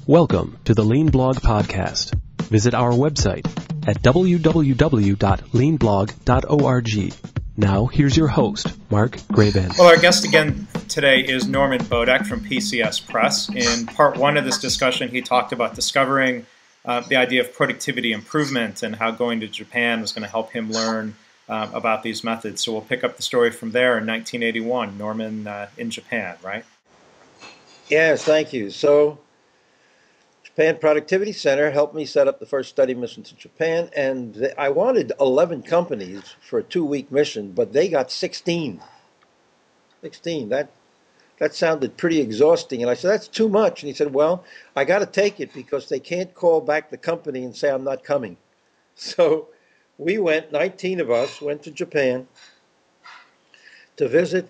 Welcome to the Lean Blog Podcast. Visit our website at www.leanblog.org. Now, here's your host, Mark Graban. Well, our guest again today is Norman Bodek from PCS Press. In part one of this discussion, he talked about discovering the idea of productivity improvement and how going to Japan was going to help him learn about these methods. So we'll pick up the story from there in 1981, Norman in Japan, right? Yes, thank you. So Japan Productivity Center helped me set up the first study mission to Japan, and I wanted 11 companies for a 2-week mission, but they got 16. 16. That sounded pretty exhausting, and I said, that's too much. And he said, well, I got to take it because they can't call back the company and say I'm not coming. So we went, 19 of us, went to Japan to visit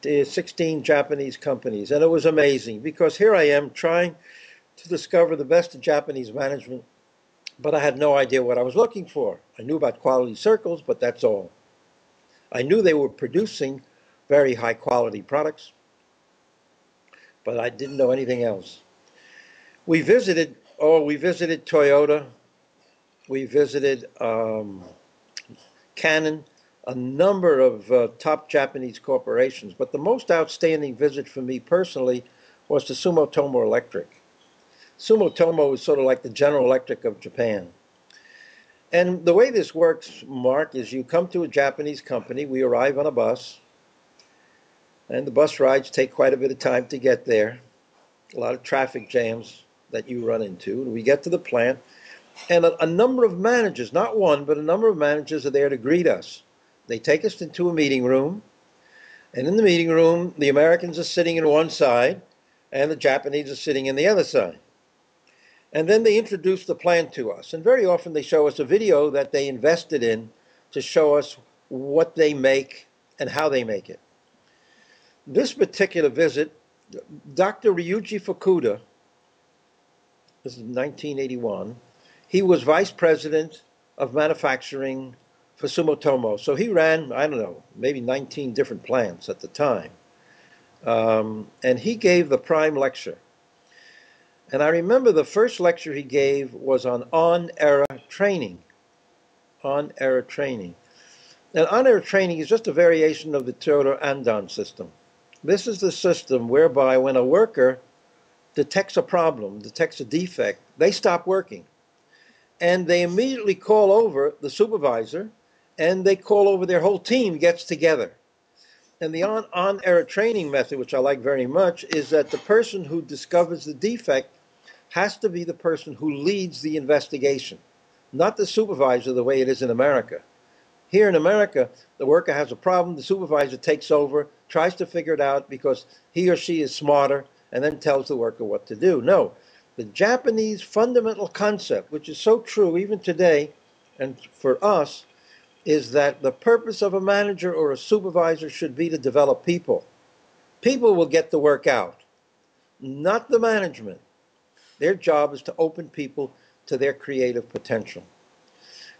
16 Japanese companies, and it was amazing because here I am trying to discover the best in Japanese management, but I had no idea what I was looking for. I knew about quality circles, but that's all. I knew they were producing very high quality products, but I didn't know anything else. We visited Toyota, we visited Canon, a number of top Japanese corporations, but the most outstanding visit for me personally was to Sumitomo Electric. Sumitomo is sort of like the General Electric of Japan. And the way this works, Mark, is you come to a Japanese company, we arrive on a bus, and the bus rides take quite a bit of time to get there, a lot of traffic jams that you run into. And we get to the plant, and a number of managers, not one, but a number of managers are there to greet us. They take us into a meeting room, and in the meeting room, the Americans are sitting in one side, and the Japanese are sitting in the other side. And then they introduce the plant to us, and very often they show us a video that they invested in to show us what they make and how they make it. This particular visit, Dr. Ryuji Fukuda, this is 1981, he was vice president of manufacturing for Sumitomo. So he ran, I don't know, maybe 19 different plants at the time. And he gave the prime lecture. And I remember the first lecture he gave was on-era training. On-era training. And on-era training is just a variation of the Toyota Andon system. This is the system whereby when a worker detects a problem, detects a defect, they stop working. And they immediately call over the supervisor, and they call over their whole team gets together. And the on-era training method, which I like very much, is that the person who discovers the defect has to be the person who leads the investigation, not the supervisor the way it is in America. Here in America, the worker has a problem, the supervisor takes over, tries to figure it out because he or she is smarter, and then tells the worker what to do. No, the Japanese fundamental concept, which is so true even today, and for us, is that the purpose of a manager or a supervisor should be to develop people. People will get the work out, not the management. Their job is to open people to their creative potential.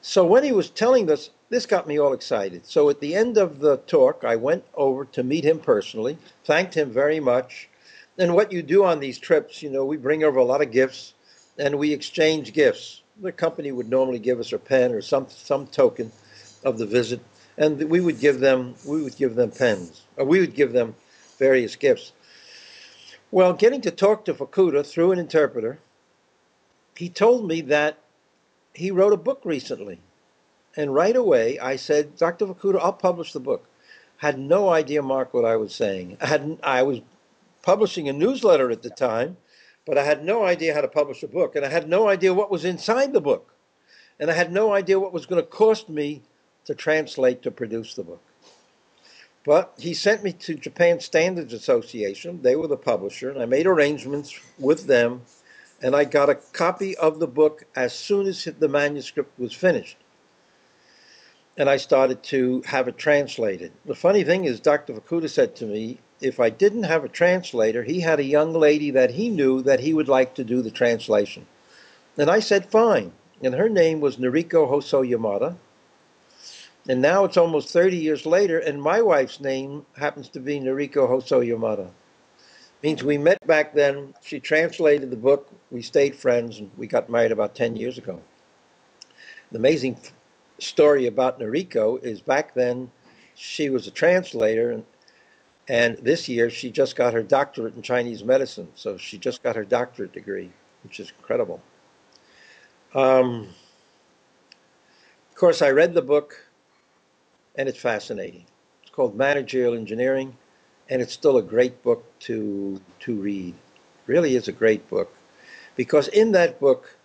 So when he was telling us, this got me all excited. So at the end of the talk, I went over to meet him personally, thanked him very much. And what you do on these trips, you know, we bring over a lot of gifts and we exchange gifts. The company would normally give us a pen or some token of the visit, and we would give them pens, or we would give them various gifts. Well, getting to talk to Fukuda through an interpreter, he told me that he wrote a book recently. And right away, I said, Dr. Fukuda, I'll publish the book. Had no idea, Mark, what I was saying. I was publishing a newsletter at the time, but I had no idea how to publish a book. And I had no idea what was inside the book. And I had no idea what was going to cost me to translate, to produce the book. But he sent me to Japan Standards Association. They were the publisher, and I made arrangements with them, and I got a copy of the book as soon as the manuscript was finished. And I started to have it translated. The funny thing is, Dr. Fukuda said to me, if I didn't have a translator, he had a young lady that he knew that he would like to do the translation. And I said, fine. And her name was Noriko Hosoyamada. And now it's almost 30 years later, and my wife's name happens to be Noriko Hosoyamada. Means we met back then. She translated the book. We stayed friends, and we got married about 10 years ago. The amazing story about Noriko is back then she was a translator, and this year she just got her doctorate in Chinese medicine. So she just got her doctorate degree, which is incredible. Of course, I read the book, and it's fascinating. It's called Managerial Engineering, and it's still a great book to read. Really is a great book because in that book,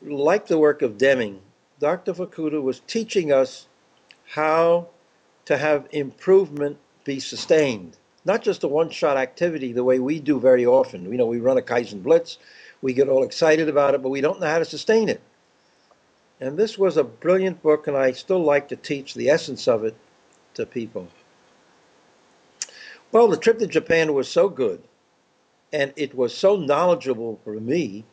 like the work of Deming, Dr. Fukuda was teaching us how to have improvement be sustained, not just a one-shot activity the way we do very often. You know, we run a Kaizen Blitz, we get all excited about it, but we don't know how to sustain it. And this was a brilliant book, and I still like to teach the essence of it to people. Well, the trip to Japan was so good, and it was so knowledgeable for me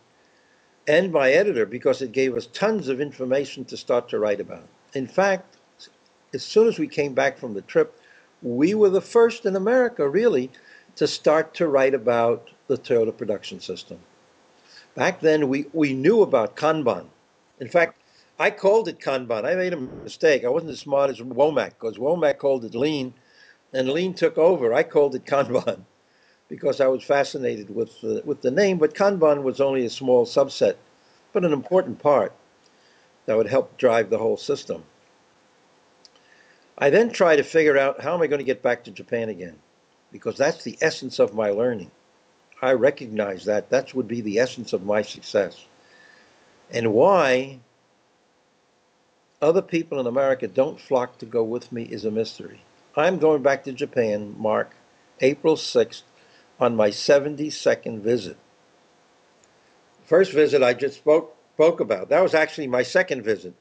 and my editor because it gave us tons of information to start to write about. In fact, as soon as we came back from the trip, we were the first in America, really, to start to write about the Toyota production system. Back then, we knew about Kanban. In fact, I called it Kanban. I made a mistake. I wasn't as smart as Womack, because Womack called it Lean, and Lean took over. I called it Kanban because I was fascinated with the name, but Kanban was only a small subset, but an important part that would help drive the whole system. I then try to figure out how am I going to get back to Japan again, because that's the essence of my learning. I recognize that. That would be the essence of my success. And why other people in America don't flock to go with me is a mystery. I'm going back to Japan, Mark, April 6th, on my 72nd visit. The first visit I just spoke about. That was actually my second visit.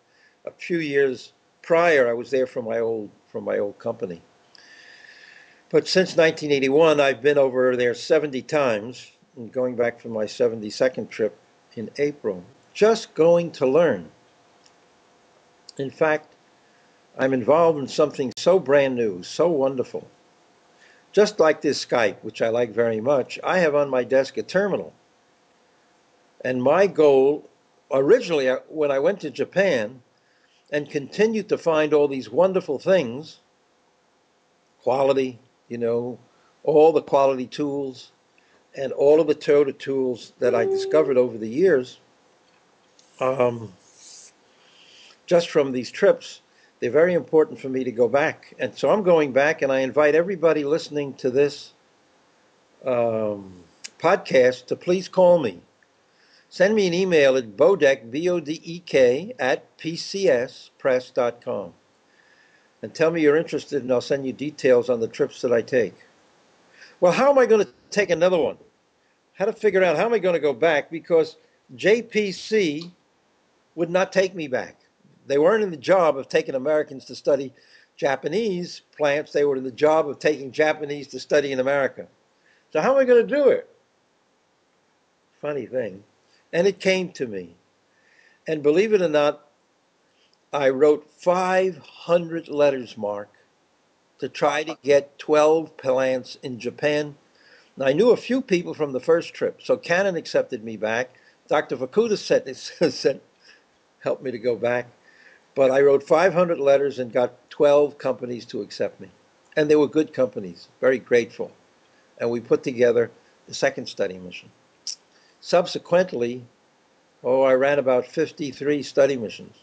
A few years prior, I was there from my old company. But since 1981, I've been over there 70 times, and going back from my 72nd trip in April, just going to learn. In fact, I'm involved in something so brand new, so wonderful. Just like this Skype, which I like very much, I have on my desk a terminal. And my goal, originally, when I went to Japan and continued to find all these wonderful things, quality, you know, all the quality tools, and all of the Toyota tools that I discovered over the years, just from these trips, they're very important for me to go back. And so I'm going back, and I invite everybody listening to this podcast to please call me. Send me an email at Bodek, B-O-D-E-K, at pcspress.com. And tell me you're interested, and I'll send you details on the trips that I take. Well, how am I going to take another one? How to figure out how am I going to go back, because JPC would not take me back. They weren't in the job of taking Americans to study Japanese plants. They were in the job of taking Japanese to study in America. So how am I going to do it? Funny thing. And it came to me. And believe it or not, I wrote 500 letters, Mark, to try to get 12 plants in Japan. Now, I knew a few people from the first trip, so Canon accepted me back. Dr. Fukuda said helped me to go back. But I wrote 500 letters and got 12 companies to accept me. And they were good companies, very grateful. And we put together the second study mission. Subsequently, I ran about 53 study missions.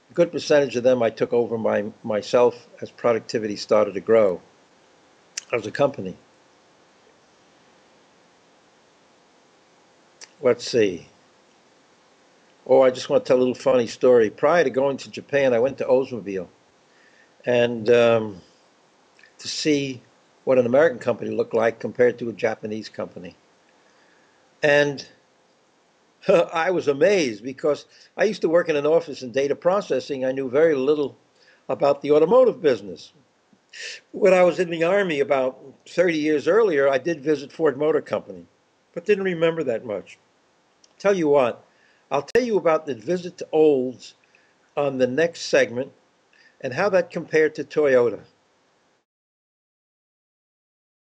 A good percentage of them I took over myself as productivity started to grow as a company. Let's see. I just want to tell a little funny story. Prior to going to Japan, I went to Oldsmobile and to see what an American company looked like compared to a Japanese company. And I was amazed because I used to work in an office in data processing. I knew very little about the automotive business. When I was in the Army about 30 years earlier, I did visit Ford Motor Company, but didn't remember that much. Tell you what, I'll tell you about the visit to Olds on the next segment and how that compared to Toyota.